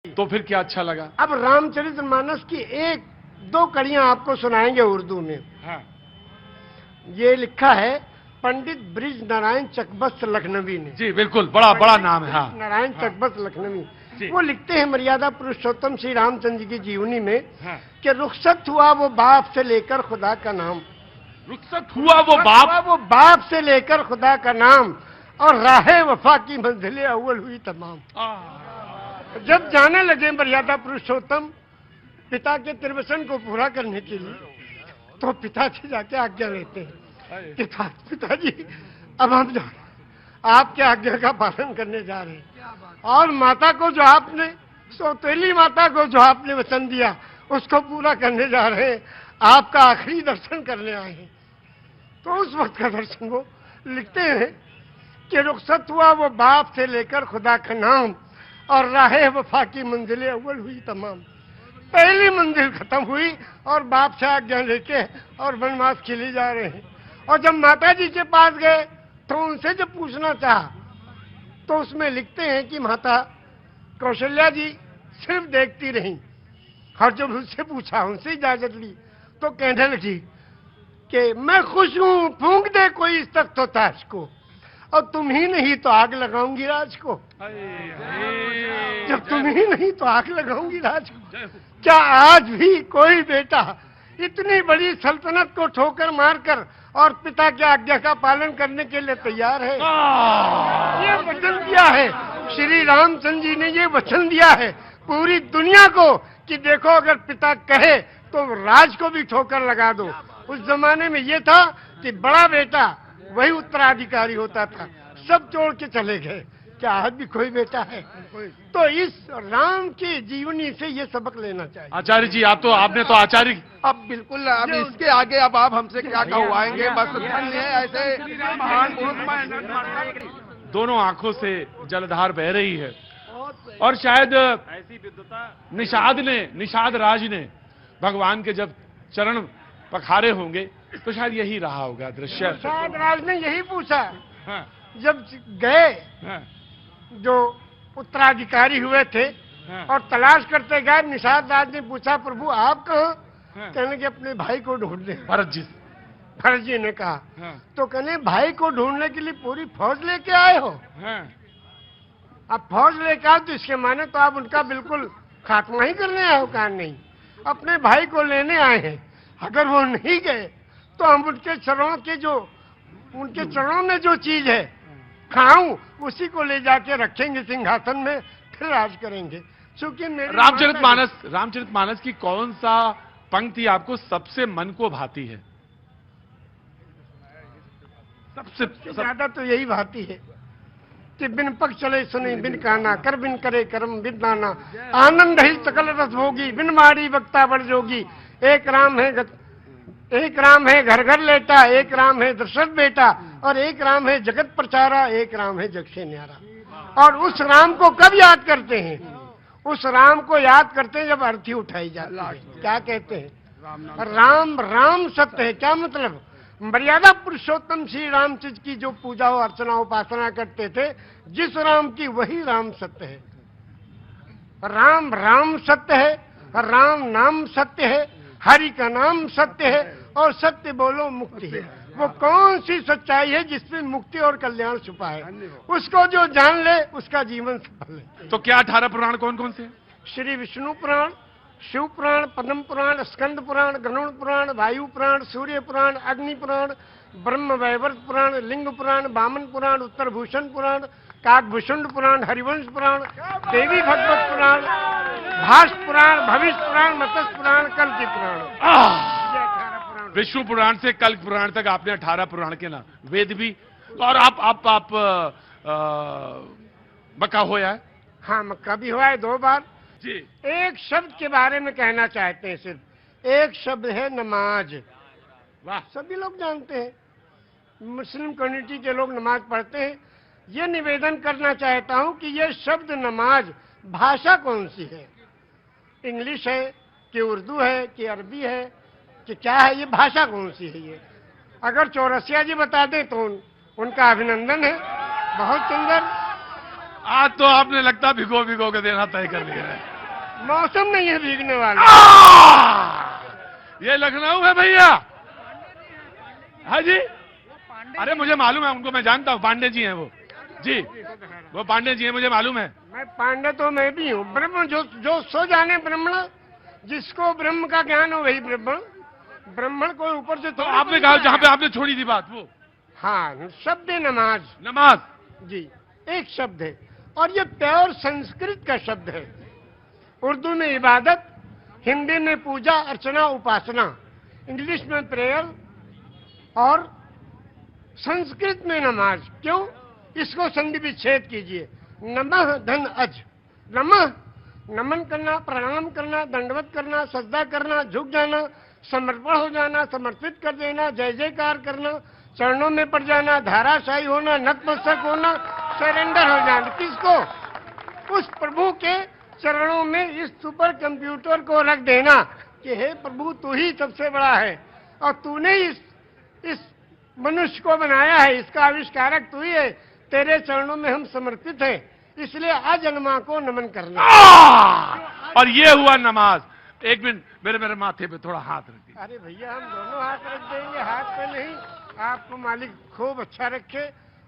तो फिर क्या अच्छा लगा? अब रामचरितमानस की एक दो कड़ियां आपको सुनाएंगे उर्दू में। हाँ। ये लिखा है पंडित ब्रिज नारायण चकबस्त लखनवी ने। जी बिल्कुल, बड़ा बड़ा नाम है। हाँ, नारायण हाँ, चकबस्त लखनवी। जी। वो लिखते हैं मर्यादा पुरुषोत्तम श्री रामचंद्र जी की जीवनी में हाँ। कि रुखसत हुआ वो बाप से लेकर खुदा का नाम। रुखसत हुआ वो बाप से लेकर खुदा का नाम, और राहे वफा की मंजिलें अव्वल हुई तमाम। जब जाने लगे मर्यादा पुरुषोत्तम पिता के त्रिवचन को पूरा करने के लिए, तो पिताजी जाके आज्ञा लेते हैं कि पिताजी अब हम आपके आज्ञा का पालन करने जा रहे हैं, और माता को जो आपने, सौतेली माता को जो आपने वचन दिया उसको पूरा करने जा रहे हैं, आपका आखिरी दर्शन करने आए हैं। तो उस वक्त का दर्शन वो लिखते हैं कि रुखसत हुआ वो बाप से लेकर खुदा का नाम, और राहे वफा की मंजिलें अव्वल हुई तमाम। पहली मंजिल खत्म हुई और बाप से आज्ञा लेके और वनवास खिले जा रहे हैं। और जब माता जी के पास गए तो उनसे जब पूछना चाहा, तो उसमें लिखते हैं कि माता कौशल्या जी सिर्फ देखती रही, और जब उनसे पूछा, उनसे इजाजत ली, तो कहने लगी कि मैं खुश हूं, फूंक दे कोई इस तख्त तो ताज को, और तुम ही नहीं तो आग लगाऊंगी राज को। जब तुम ही नहीं तो आग लगाऊंगी राज को। क्या आज भी कोई बेटा इतनी बड़ी सल्तनत को ठोकर मारकर और पिता की आज्ञा का पालन करने के लिए तैयार है? ये वचन दिया है श्री रामचंद्र जी ने, ये वचन दिया है पूरी दुनिया को कि देखो अगर पिता कहे तो राज को भी ठोकर लगा दो। उस जमाने में ये था कि बड़ा बेटा वही उत्तराधिकारी होता था, सब छोड़ के चले गए। क्या आज भी कोई बेटा है? तो इस राम की जीवनी से ये सबक लेना चाहिए। आचार्य जी, आपने तो आचार्य, अब बिल्कुल, अब इसके आगे अब आप हमसे क्या कहवाएंगे? बस धन्य है ऐसे महान पुरुष। दोनों आंखों से जलधार बह रही है, और शायद निषाद राज ने भगवान के जब चरण पखारे होंगे तो शायद यही रहा होगा दृश्य। निषाद राज ने यही पूछा। हाँ, जब गए, हाँ, जो उत्तराधिकारी हुए थे, हाँ, और तलाश करते गए, निषाद राज ने पूछा प्रभु आप कहाँ? हाँ, कहने के अपने भाई को ढूंढने। भरत जी। भरत जी ने कहा, हाँ, तो कहने भाई को ढूंढने के लिए पूरी फौज लेके आए हो? हाँ, अब फौज लेके आओ तो इसके माने तो आप उनका बिल्कुल खात्मा ही करने आए हो? कहा नहीं, अपने भाई को लेने आए हैं। अगर वो नहीं गए तो हम उनके चरणों में जो चीज है खाऊं, उसी को ले जाके रखेंगे सिंहासन में, फिर राज करेंगे। क्योंकि रामचरितमानस की कौन सा पंक्ति आपको सबसे मन को भाती है? सबसे ज्यादा तो यही भाती है कि बिन पग चले सुने बिन काना, कर बिन करे कर्म बिन दाना, आनंद ही सकल रस भोगी, बिन मारी वक्ता बड़ जोगी। एक राम है घर घर लेटा, एक राम है दशरथ बेटा, और एक राम है जगत प्रचारा, एक राम है जग से न्यारा। और उस राम को कब याद करते हैं? उस राम को याद करते हैं जब अर्थी उठाई जाती है। क्या कहते हैं? राम राम सत्य है। क्या मतलब? मर्यादा पुरुषोत्तम श्री रामचंद्र की जो पूजा और अर्चना उपासना करते थे, जिस राम की वही राम सत्य है। राम राम सत्य है, राम नाम सत्य है, हरि का नाम सत्य है, और सत्य बोलो मुक्ति है। वो कौन सी सच्चाई है जिसमें मुक्ति और कल्याण छुपा है? उसको जो जान ले उसका जीवन सफल है। तो क्या 18 पुराण कौन कौन से? श्री विष्णु पुराण, शिव पुराण, पद्म पुराण, स्कंद पुराण, गरुड़ पुराण, वायु पुराण, सूर्य पुराण, अग्नि पुराण, ब्रह्म वैवर्त पुराण, लिंग पुराण, वामन पुराण, उत्तर भूषण पुराण, काकभूषुंड पुराण, हरिवंश पुराण, देवी भगवत पुराण, भाष्य पुराण, भविष्य पुराण, मत्स्य पुराण, कल्कि पुराण। विष्णु पुराण से कल्क पुराण तक आपने 18 पुराण के नाम, वेद भी। और आप मक्का होया है? हाँ, मक्का भी हुआ है 2 बार जी। एक शब्द के बारे में कहना चाहते हैं, सिर्फ एक शब्द है नमाज। वाह, सभी लोग जानते हैं, मुस्लिम कम्युनिटी के लोग नमाज पढ़ते हैं। ये निवेदन करना चाहता हूं कि ये शब्द नमाज भाषा कौन सी है? इंग्लिश है कि उर्दू है कि अरबी है कि क्या है? ये भाषा कौन सी है? ये अगर चौरसिया जी बता दें तो उनका अभिनंदन है, बहुत सुंदर। आज तो आपने लगता भिगो भिगो के देना तय कर लिया है। मौसम नहीं है भीगने वाला। ये लखनऊ है भैया। हाँ जी, अरे मुझे मालूम है उनको, मैं जानता हूँ, पांडे जी हैं वो जी, वो पांडे जी हैं, मुझे मालूम है। मैं पांडे तो मैं भी हूँ। ब्रह्म जो सो जाने ब्रह्मण, जिसको ब्रह्म का ज्ञान हो वही ब्रह्मण। ब्राह्मण को ऊपर से तो आपने कहा जहाँ पे आपने छोड़ी थी बात वो, हाँ, शब्द है नमाज। नमाज जी, एक शब्द है और ये प्योर संस्कृत का शब्द है। उर्दू में इबादत, हिंदी में पूजा अर्चना उपासना, इंग्लिश में प्रेयर और संस्कृत में नमाज। क्यों? इसको संधि विच्छेद कीजिए। नमः धन अज। नमः नमन करना, प्रणाम करना, दंडवत करना, सजदा करना, झुक जाना, समर्पण हो जाना, समर्पित कर देना, जय जयकार करना, चरणों में पड़ जाना, धाराशाही होना, नतमस्तक होना, सरेंडर हो जाना। किसको? उस प्रभु के चरणों में इस सुपर कंप्यूटर को रख देना कि हे प्रभु तू ही सबसे बड़ा है और तूने इस मनुष्य को बनाया है, इसका आविष्कारक तू ही है, तेरे चरणों में हम समर्पित हैं, इसलिए अजन्मा को नमन करना। और ये हुआ नमाज। एक मिनट, मेरे माथे पे थोड़ा हाथ रख दीजिए। अरे भैया हम दोनों हाथ रख देंगे, हाथ पे नहीं। आपको मालिक खूब अच्छा रखे।